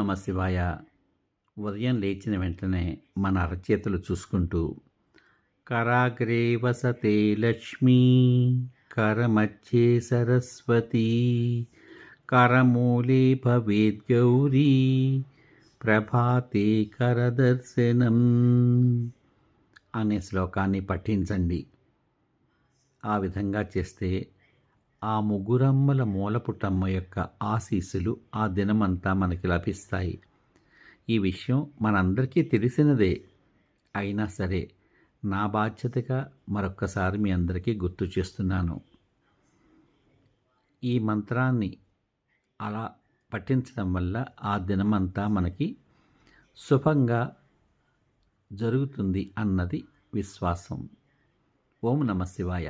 నమ శివాయ. ఉదయం లేచిన వెంటనే మన అరచేతులు చూసుకుంటూ కరాగ్రే వసతే లక్ష్మీ, కరమధ్యే సరస్వతి, కరమూలే భవేద్ గౌరీ, ప్రభాతే కరదర్శనం అనే శ్లోకాన్ని పఠించండి. ఆ విధంగా చేస్తే ఆ ముగ్గురమ్మల మూలపుటమ్మ యొక్క ఆశీస్సులు ఆ దినమంతా మనకి లభిస్తాయి. ఈ విషయం మనందరికీ తెలిసినదే. అయినా సరే నా బాధ్యతగా మరొక్కసారి మీ అందరికీ గుర్తు చేస్తున్నాను. ఈ మంత్రాన్ని అలా పఠించడం వల్ల ఆ దినమంతా మనకి శుభంగా జరుగుతుంది అన్నది విశ్వాసం. ఓం నమ శివాయ.